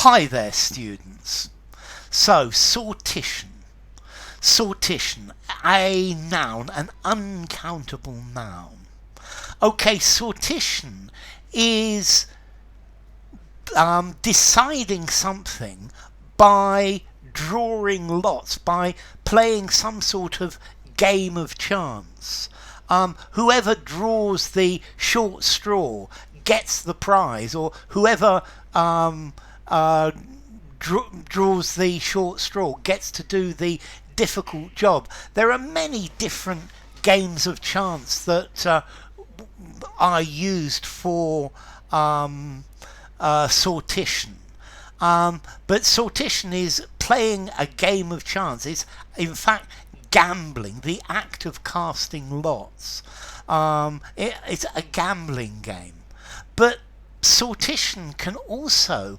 Hi there, students. So, sortition. Sortition, a noun, an uncountable noun. Okay, sortition is deciding something by drawing lots, by playing some sort of game of chance. Whoever draws the short straw gets the prize, or whoever draws the short straw gets to do the difficult job. There are many different games of chance that are used for sortition. But sortition is playing a game of chance. It's in fact gambling, the act of casting lots. It's a gambling game. But sortition can also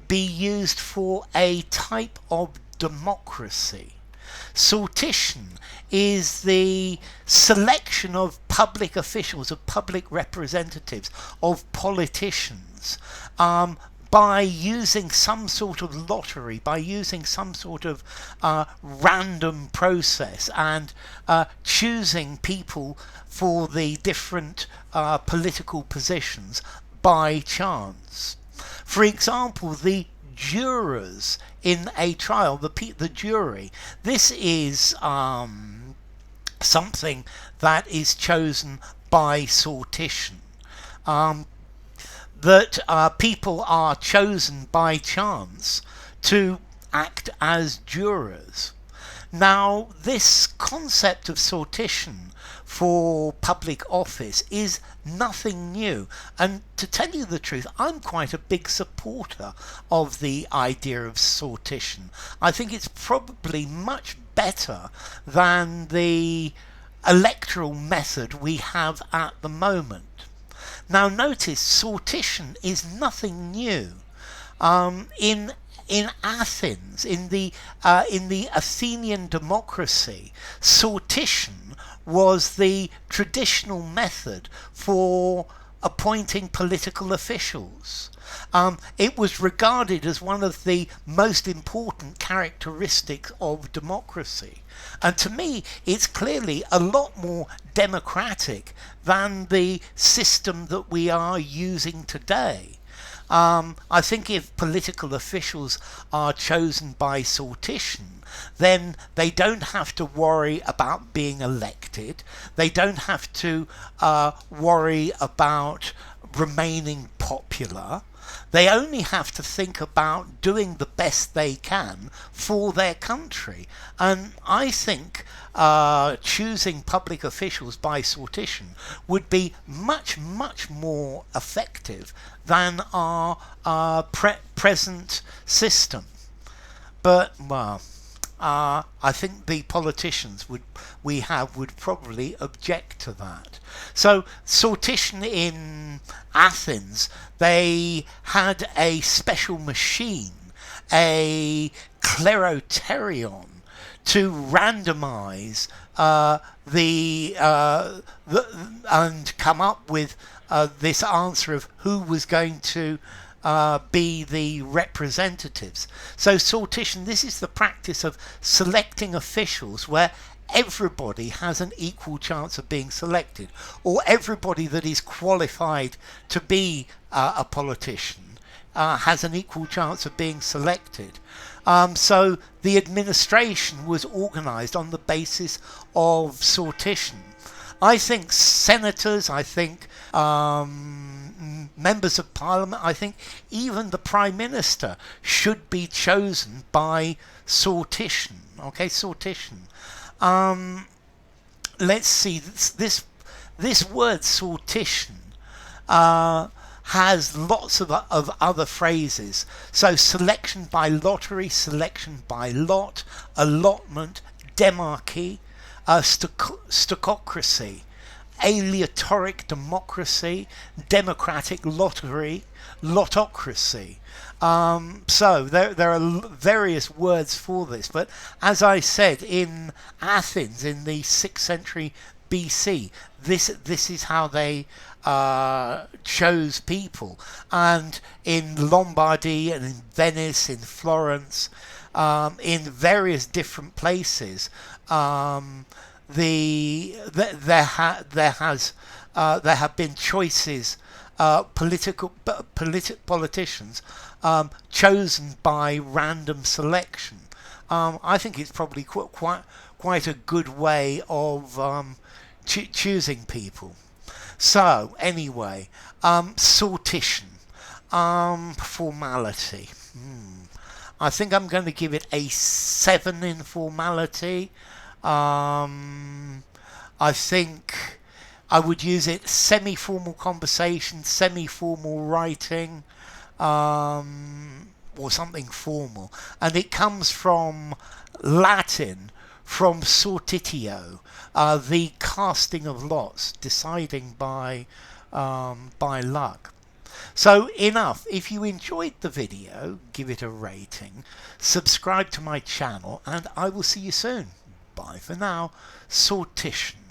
be used for a type of democracy. Sortition is the selection of public officials, of public representatives, of politicians, by using some sort of lottery, by using some sort of random process, and choosing people for the different political positions by chance. For example, the jurors in a trial, the jury, this is something that is chosen by sortition. That people are chosen by chance to act as jurors. Now, this concept of sortition for public office is nothing new, and to tell you the truth, I'm quite a big supporter of the idea of sortition. I think it's probably much better than the electoral method we have at the moment. Now notice, sortition is nothing new. In Athens, in the Athenian democracy, sortition was the traditional method for appointing political officials. It was regarded as one of the most important characteristics of democracy. And to me, it's clearly a lot more democratic than the system that we are using today. I think if political officials are chosen by sortition, then they don't have to worry about being elected. They don't have to worry about remaining popular. They only have to think about doing the best they can for their country. And I think choosing public officials by sortition would be much, much more effective than our present system. But, well, I think the politicians would probably object to that. So sortition in Athens, they had a special machine, a kleroterion, to randomize and come up with this answer of who was going to be the representatives. So sortition, this is the practice of selecting officials where everybody has an equal chance of being selected, or everybody that is qualified to be a politician has an equal chance of being selected. So the administration was organised on the basis of sortition. I think senators, I think members of parliament, I think even the prime minister should be chosen by sortition. Okay, sortition. Let's see, this word sortition has lots of other phrases. So selection by lottery, selection by lot, allotment, demarchy, stococracy, aleatoric democracy, democratic lottery, lotocracy. So there are various words for this, but as I said, in Athens in the 6th century BC, this is how they chose people. And in Lombardy and in Venice, in Florence, in various different places, there have been choices, politicians chosen by random selection. I think it's probably quite a good way of choosing people. So anyway, sortition, formality. I think I'm going to give it a 7 in formality. I think I would use it semi-formal conversation, semi-formal writing, or something formal. And it comes from Latin, from sortitio, the casting of lots, deciding by luck. So enough. If you enjoyed the video, give it a rating, subscribe to my channel, and I will see you soon. Bye for now. Sortition.